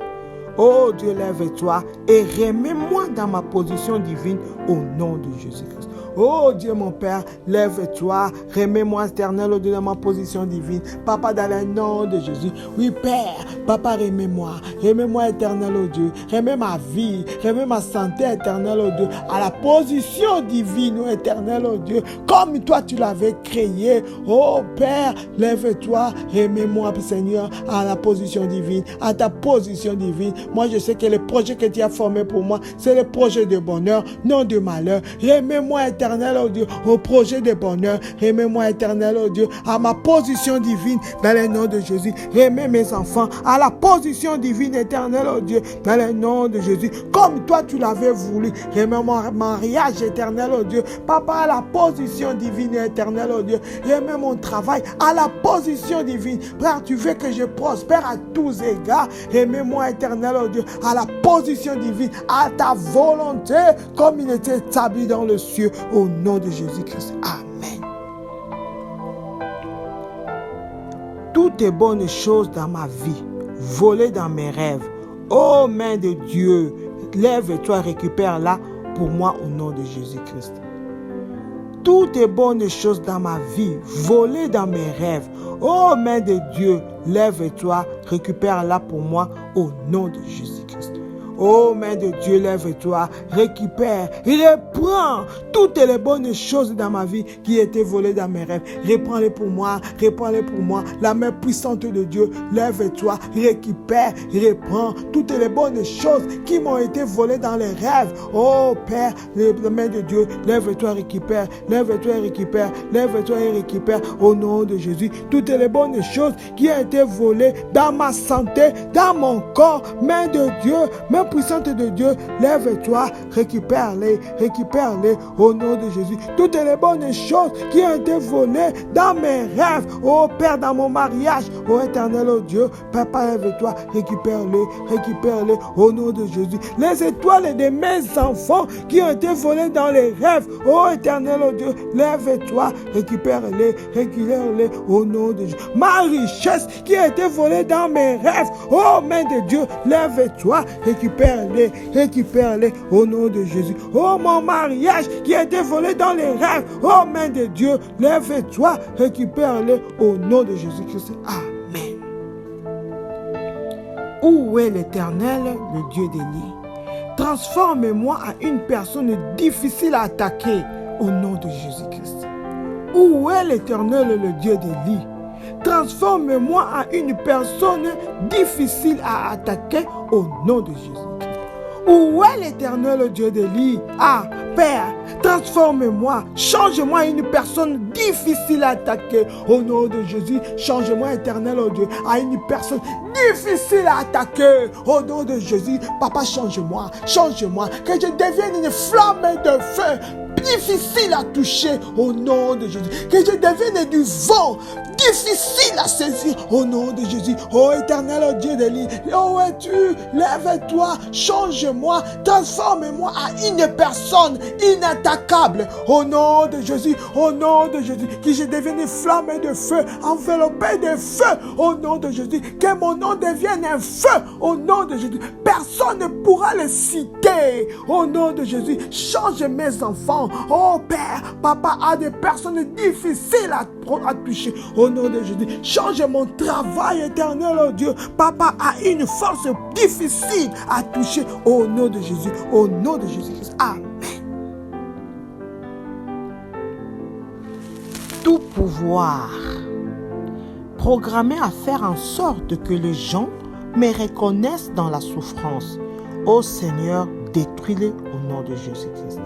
Oh Dieu, lève-toi et remets-moi dans ma position divine au nom de Jésus-Christ. Oh Dieu mon Père, lève-toi, remets-moi éternel au Dieu dans ma position divine. Papa, dans le nom de Jésus. Oui Père, Papa, remets-moi éternel au Dieu. Remets ma vie, remets ma santé éternelle au Dieu à la position divine, oh éternel au Dieu, comme toi tu l'avais créé. Oh Père, lève-toi, remets-moi Seigneur à la position divine, à ta position divine. Moi je sais que le projet que tu as formé pour moi, c'est le projet de bonheur, non de malheur. Remets-moi éternel éternel, oh Dieu, au projet de bonheur. Remets-moi, éternel, oh Dieu, à ma position divine dans le nom de Jésus. Remets mes enfants à la position divine, éternelle, oh Dieu, dans le nom de Jésus. Comme toi, tu l'avais voulu. Remets mon mariage, éternel, oh Dieu. Papa, à la position divine, éternelle, oh Dieu. Remets mon travail à la position divine. Père, tu veux que je prospère à tous égards. Remets-moi, éternel, oh Dieu, à la position divine, à ta volonté, comme il était établi dans le ciel, au nom de Jésus-Christ. Amen. Toutes les bonnes choses dans ma vie, volées dans mes rêves, ô main de Dieu, lève-toi, récupère-la pour moi au nom de Jésus-Christ. Toutes les bonnes choses dans ma vie, volées dans mes rêves, ô main de Dieu, lève-toi, récupère-la pour moi au nom de Jésus-Christ. Ô main de Dieu, lève-toi, récupère, reprends toutes les bonnes choses dans ma vie qui étaient volées dans mes rêves. Reprends-les pour moi, la main puissante de Dieu, lève-toi, récupère, reprends toutes les bonnes choses qui m'ont été volées dans les rêves. Oh Père, la main de Dieu, lève-toi, récupère, lève-toi et récupère, lève-toi et récupère au nom de Jésus. Toutes les bonnes choses qui ont été volées dans ma santé, dans mon corps, main de Dieu, main puissante de Dieu, lève-toi, récupère-les, récupère-les au nom de Jésus. Toutes les bonnes choses qui ont été volées dans mes rêves, oh Père, dans mon mariage, oh éternel, oh Dieu, Papa, lève-toi, récupère-les, récupère-les au nom de Jésus. Les étoiles de mes enfants qui ont été volées dans les rêves, oh éternel, oh Dieu, lève-toi, récupère-les, récupère-les au nom de Jésus. Ma richesse qui a été volée dans mes rêves, oh main de Dieu, lève-toi, récupère-les, récupère-les au nom de Jésus. Oh mon mariage qui a été volé dans les rêves, oh main de Dieu, lève-toi, récupère-les au nom de Jésus-Christ. Amen. Où est l'Éternel, le Dieu d'Élie? Transforme-moi en une personne difficile à attaquer au nom de Jésus-Christ. Où est l'Éternel, le Dieu d'Élie? Transforme-moi en une personne difficile à attaquer au nom de Jésus-Christ. Où est l'Éternel, Dieu d'Élie? Ah, Père, transforme-moi, change-moi en une personne difficile à attaquer au nom de Jésus. Change-moi, Éternel, oh Dieu, à une personne difficile à attaquer au nom de Jésus. Papa, change-moi, change-moi, que je devienne une flamme de feu difficile à toucher au nom de Jésus. Que je devienne du vent difficile à saisir au nom de Jésus. Oh éternel, oh Dieu d'Élie, où es-tu? Lève-toi, change-moi, transforme-moi en une personne inattaquable au nom de Jésus. Au nom de Jésus, que je devienne une flamme de feu, enveloppée de feu au nom de Jésus. Que mon nom devienne un feu au nom de Jésus. Personne ne pourra le citer au nom de Jésus. Change mes enfants. Oh Père, Papa a des personnes difficiles à toucher au nom de Jésus. Change mon travail éternel, oh Dieu. Papa a une force difficile à toucher au nom de Jésus. Au nom de Jésus-Christ. Amen. Tout pouvoir programmé à faire en sorte que les gens me reconnaissent dans la souffrance. Ô Seigneur, détruis-les au nom de Jésus-Christ.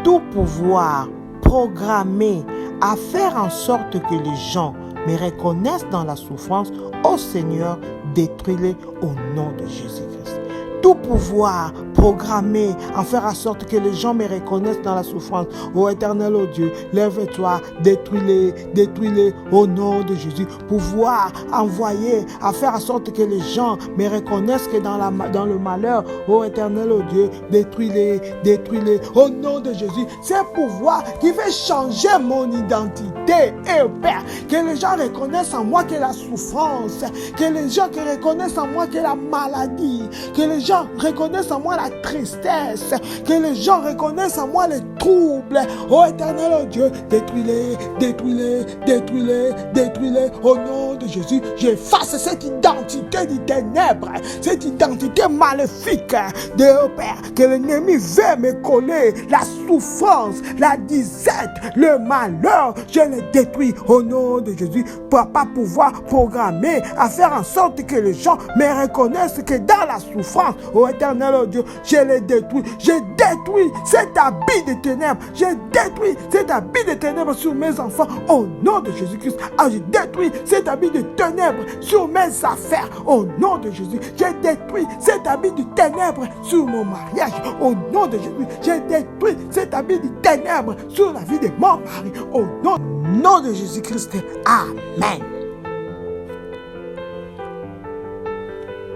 Tout pouvoir programmé à faire en sorte que les gens me reconnaissent dans la souffrance, ô Seigneur, détruis-les au nom de Jésus-Christ. Tout pouvoir programmé à faire en sorte que les gens me reconnaissent dans la souffrance, ô éternel, ô Dieu, lève-toi, détruis-les, détruis-les au nom de Jésus. Pouvoir envoyé à faire en sorte que les gens me reconnaissent que dans le malheur, ô éternel, ô Dieu, détruis-les, détruis-les au nom de Jésus. C'est pouvoir qui veut changer mon identité. Et Père, que les gens reconnaissent en moi que la souffrance, que les gens reconnaissent en moi que la maladie, que les gens reconnaissent en moi la tristesse, que les gens reconnaissent en moi les troubles. Oh éternel, oh Dieu, détruis-les, détruis-les, détruis-les, détruis-les au nom de Jésus. J'efface cette identité du ténèbre, cette identité maléfique de Père, que l'ennemi veut me coller, la souffrance, la disette, le malheur, je les détruis au nom de Jésus. Papa, pouvoir programmer à faire en sorte que les gens me reconnaissent que dans la souffrance, oh éternel, oh Dieu, je les détruis. Je détruis cet habit de ténèbres. Je détruis cet habit de ténèbres sur mes enfants au nom de Jésus-Christ. Je détruis cet habit de ténèbres sur mes affaires au nom de Jésus. Je détruis cet habit de ténèbres sur mon mariage au nom de Jésus. Je détruis cet habit de ténèbres sur la vie de mon mari au nom de Jésus-Christ. Amen.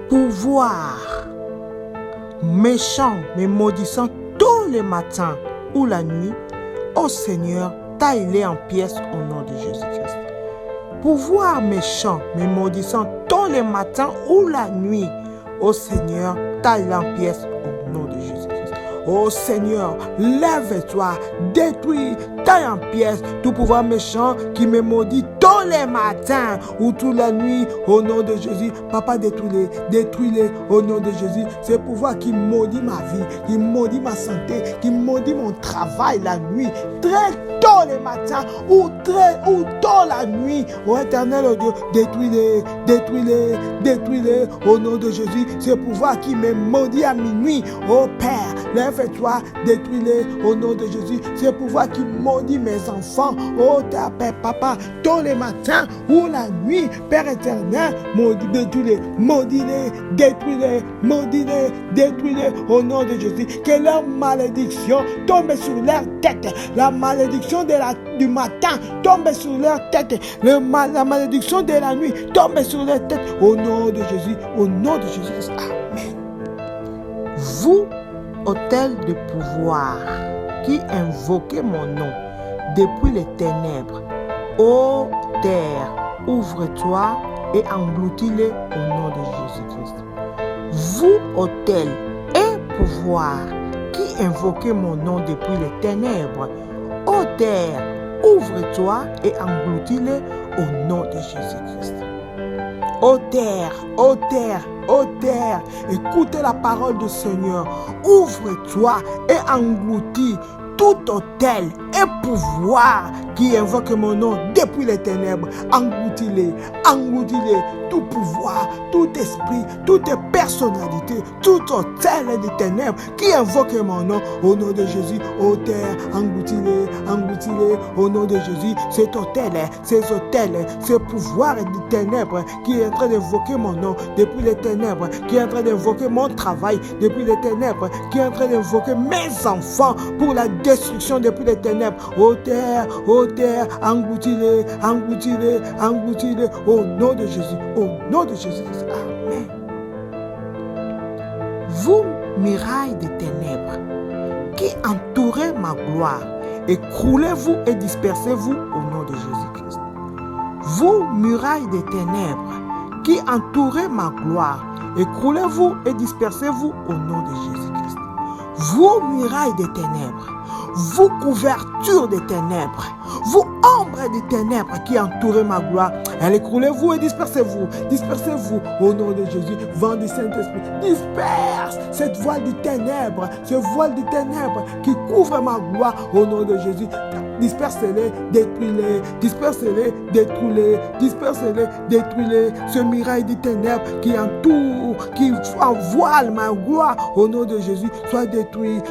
Pouvoir méchant me maudissant tous les matins ou la nuit, ô Seigneur, taille-les en pièces au nom de Jésus-Christ. Pouvoir méchant me maudissant tous les matins ou la nuit, ô Seigneur, taille-les en pièces au nom de Jésus-Christ. Ô Seigneur, lève-toi, détruis, taille en pièces tout pouvoir méchant qui me maudit tous les matins ou toute la nuit au nom de Jésus. Papa, détruis-les au nom de Jésus. C'est pouvoir qui maudit ma vie, qui maudit ma santé, qui maudit mon travail la nuit, très tôt les matins ou tôt la nuit. Ô Éternel, oh Dieu, détruis-les au nom de Jésus. C'est pouvoir qui me maudit à minuit. Ô Père, lève-toi, détruis-les au nom de Jésus. C'est pouvoir qui maudit mes enfants. Oh Père, Papa, tous les matins ou la nuit, Père éternel, détruis-les, détruis-les au nom de Jésus. Que leur malédiction tombe sur leur tête. La malédiction du matin tombe sur leur tête. La malédiction de la nuit tombe sur leur tête. Au nom de Jésus, au nom de Jésus. Amen. Vous, autel de pouvoir, qui invoquez mon nom depuis les ténèbres, ô terre, ouvre-toi et engloutis-les au nom de Jésus-Christ. Vous, autel et pouvoir, qui invoquez mon nom depuis les ténèbres, ô terre, ouvre-toi et engloutis-les au nom de Jésus-Christ. Ô terre, écoutez la parole du Seigneur. Ouvre-toi et engloutis tout autel et pouvoir qui invoque mon nom depuis les ténèbres. Engloutis-les, tout pouvoir, tout esprit, toute personnalité, tout autel des ténèbres qui invoque mon nom au nom de Jésus. Ô terre, engloutis-les au nom de Jésus. Cet autel, ces autels, ce pouvoir des ténèbres qui est en train d'invoquer mon nom depuis les ténèbres, qui est en train d'invoquer mon travail depuis les ténèbres, qui est en train d'invoquer mes enfants pour la destruction depuis les ténèbres. Ô terre, engloutis-les au nom de Jésus. Au nom de Jésus. Amen. Vous, murailles des ténèbres, qui entourez ma gloire, écroulez-vous et dispersez-vous au nom de Jésus-Christ. Vous, murailles des ténèbres, qui entourez ma gloire, écroulez-vous et dispersez-vous au nom de Jésus-Christ. Vous, murailles des ténèbres, vous, couverture des ténèbres, vous, ombre des ténèbres qui entourez ma gloire, écroulez-vous et dispersez-vous au nom de Jésus. Vent du Saint-Esprit, disperse cette voile de ténèbres, ce voile de ténèbres qui couvre ma gloire au nom de Jésus. Dispersez-les, détruis-les, détruis-les, ce mirail de ténèbres qui entoure, qui envoile ma gloire au nom de Jésus, soit détruit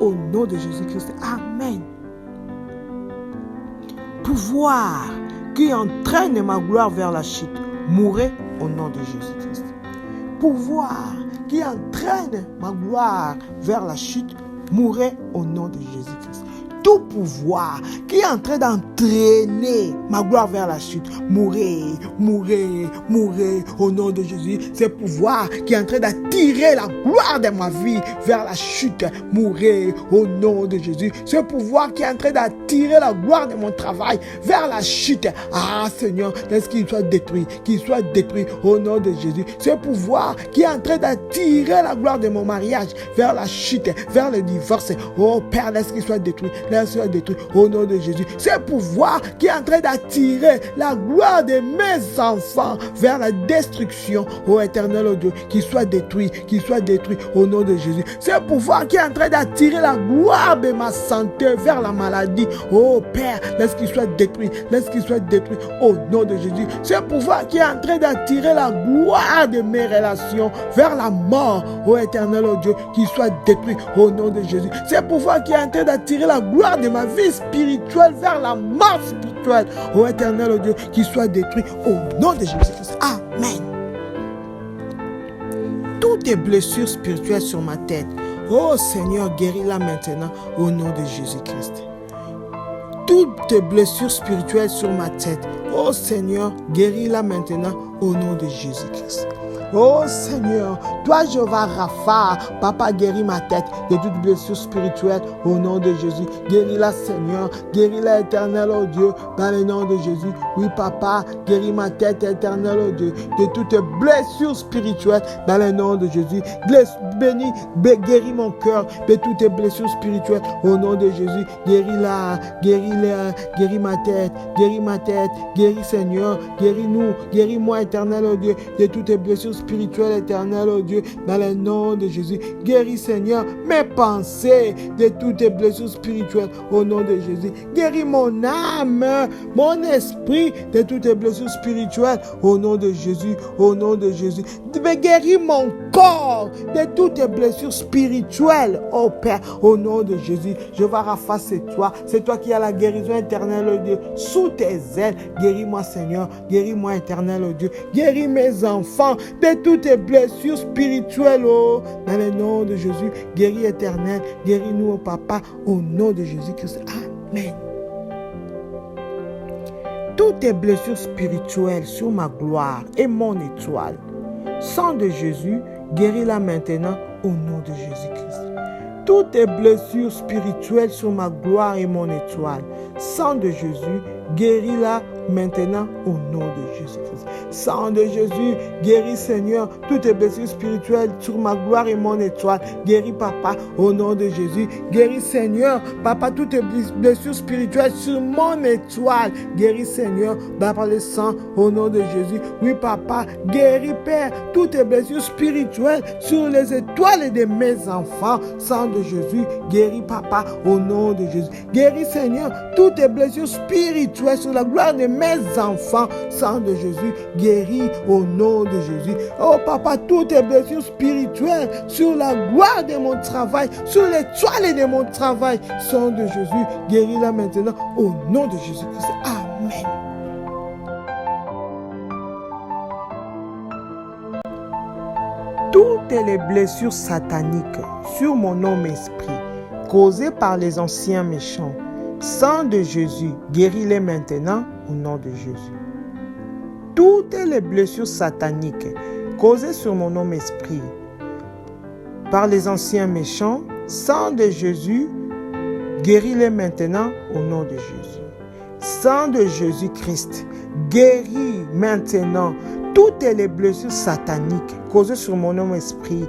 au nom de Jésus-Christ. Amen. Pouvoir qui entraîne ma gloire vers la chute, mourrez au nom de Jésus-Christ. Pouvoir qui entraîne ma gloire vers la chute, mourrez au nom de Jésus-Christ. Tout pouvoir qui est en train d'entraîner ma gloire vers la chute, mourrez au nom de Jésus. Ce pouvoir qui est en train d'attirer la gloire de ma vie vers la chute, mourrez au nom de Jésus. Ce pouvoir qui est en train d'attirer la gloire de mon travail vers la chute, Seigneur, laisse qu'il soit détruit au nom de Jésus. Ce pouvoir qui est en train d'attirer la gloire de mon mariage vers la chute, vers le divorce, oh Père, laisse qu'il soit détruit au nom de Jésus. Ce pouvoir qui est en train d'attirer la gloire de mes enfants vers la destruction, ô Éternel, ô Dieu, qu'il soit détruit détruit, au nom de Jésus. Ce pouvoir qui est en train d'attirer la gloire de ma santé vers la maladie, oh Père, laisse qu'il soit détruit, au nom de Jésus. Ce pouvoir qui est en train d'attirer la gloire de mes relations vers la mort, oh éternel, oh Dieu, qu'il soit détruit au nom de Jésus. Ce pouvoir qui est en train d'attirer la gloire de ma vie spirituelle vers la mort spirituelle, oh éternel, oh Dieu, qu'il soit détruit au nom de Jésus-Christ. Amen. Toutes les blessures spirituelles sur ma tête, oh Seigneur, guéris-la maintenant au nom de Jésus-Christ. Toutes les blessures spirituelles sur ma tête, oh Seigneur, guéris-la maintenant au nom de Jésus-Christ. Oh Seigneur, toi Jéhovah Rapha, Papa, guéris ma tête de toute blessure spirituelle au nom de Jésus. Guéris-la Seigneur, guéris-la éternel, oh Dieu, dans le nom de Jésus. Oui Papa, guéris ma tête éternelle, oh Dieu, de toute blessure spirituelle dans le nom de Jésus. Bénis, guéris mon cœur de toutes blessures spirituelles au nom de Jésus. Guéris-la, guéris ma tête, guéris Seigneur, guéris-nous, guéris-moi éternel, oh Dieu, de toutes blessures spirituelle éternelle, oh Dieu, dans le nom de Jésus. Guéris, Seigneur, mes pensées de toutes les blessures spirituelles au nom de Jésus. Guéris mon âme, mon esprit de toutes les blessures spirituelles au nom de Jésus, au nom de Jésus. Guéris mon corps de toutes les blessures spirituelles, oh Père, au nom de Jésus. Je vais Rapha, c'est toi qui as la guérison éternelle, oh Dieu, sous tes ailes. Guéris-moi, Seigneur, guéris-moi éternel, oh Dieu. Guéris mes enfants de toutes les blessures spirituelles, oh, dans le nom de Jésus. Guéris éternel, guéris-nous, oh Papa, au nom de Jésus-Christ. Amen. Toutes les blessures spirituelles sur ma gloire et mon étoile, sang de Jésus, guéris-la maintenant au nom de Jésus-Christ. Toutes les blessures spirituelles sur ma gloire et mon étoile, sang de Jésus, guéris-la maintenant au nom de Jésus-Christ. Sang de Jésus, guéris Seigneur toutes les blessures spirituelles sur ma gloire et mon étoile. Guéris Papa au nom de Jésus. Guéris Seigneur, Papa, toutes les blessures spirituelles sur mon étoile. Guéris Seigneur, par le sang au nom de Jésus. Oui Papa, guéris Père toutes les blessures spirituelles sur les étoiles de mes enfants. Sang de Jésus, guéris Papa au nom de Jésus. Guéris Seigneur toutes les blessures spirituelles sur la gloire de mes enfants. Sang de Jésus, guéris au nom de Jésus. Oh Papa, toutes les blessures spirituelles sur la gloire de mon travail, sur l'étoile de mon travail. Sang de Jésus, guéris-la maintenant au nom de Jésus-Christ. Amen. Toutes les blessures sataniques sur mon homme esprit, causées par les anciens méchants, sang de Jésus, guéris-les maintenant au nom de Jésus. Toutes les blessures sataniques causées sur mon homme esprit par les anciens méchants, sang de Jésus, guéris-les maintenant au nom de Jésus. Sang de Jésus-Christ, guéris maintenant toutes les blessures sataniques causées sur mon homme esprit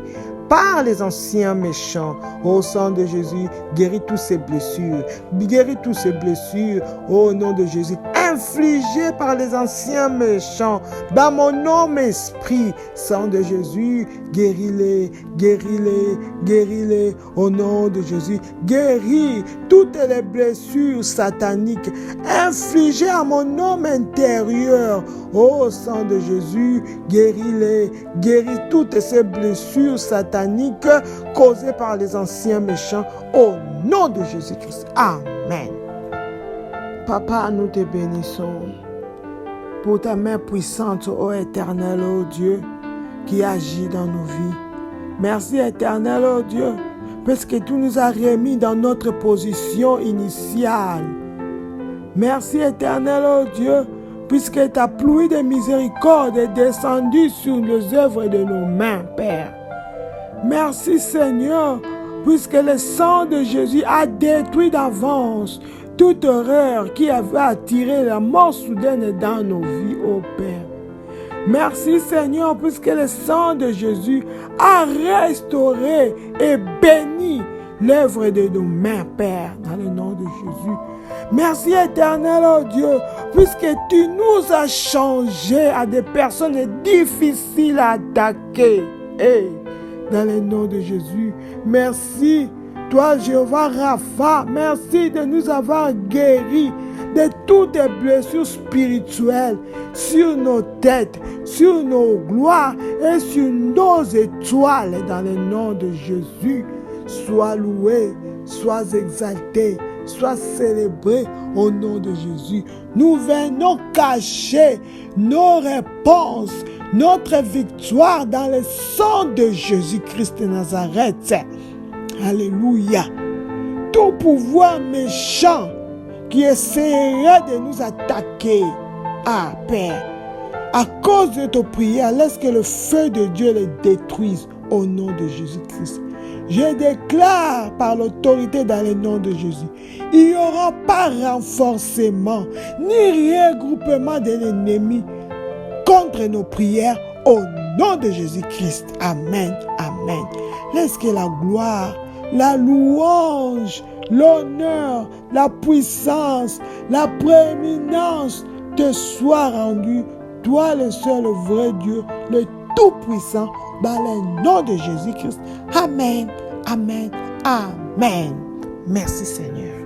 par les anciens méchants. Au sang de Jésus, guéris toutes ces blessures. Guéris toutes ces blessures au nom de Jésus. Infligées par les anciens méchants dans mon homme esprit. Sang de Jésus, guéris-les, guéris-les, guéris-les au nom de Jésus. Guéris toutes les blessures sataniques infligées à mon homme intérieur. Au sang de Jésus, guéris-les, guéris toutes ces blessures sataniques causées par les anciens méchants au nom de Jésus-Christ. Amen. Papa, nous te bénissons pour ta main puissante, ô Éternel, ô Dieu, qui agit dans nos vies. Merci Éternel, ô Dieu, parce que tu nous as remis dans notre position initiale. Merci Éternel, ô Dieu, puisque ta pluie de miséricorde est descendue sur les œuvres de nos mains, Père. Merci Seigneur, puisque le sang de Jésus a détruit d'avance toute horreur qui avait attiré la mort soudaine dans nos vies, ô Père. Merci Seigneur, puisque le sang de Jésus a restauré et béni l'œuvre de nos mains, Père, dans le nom de Jésus. Merci Éternel, oh Dieu, puisque tu nous as changés à des personnes difficiles à attaquer. Hey. dans le nom de Jésus. Merci, toi Jéhovah Rapha, merci de nous avoir guéris de toutes les blessures spirituelles sur nos têtes, sur nos gloires et sur nos étoiles dans le nom de Jésus. Sois loué, sois exalté, sois célébré au nom de Jésus. Nous venons cacher nos réponses, notre victoire dans le sang de Jésus-Christ de Nazareth. Alléluia. Tout pouvoir méchant qui essaierait de nous attaquer, Père, à cause de ton prière, laisse que le feu de Dieu les détruise au nom de Jésus-Christ. Je déclare par l'autorité dans le nom de Jésus, il n'y aura pas renforcement ni regroupement de l'ennemi contre nos prières au nom de Jésus-Christ. Amen, amen. Laisse que la gloire, la louange, l'honneur, la puissance, la prééminence te soient rendue, toi le seul vrai Dieu, le Tout-Puissant, dans le nom de Jésus-Christ. Amen, amen, amen. Merci Seigneur.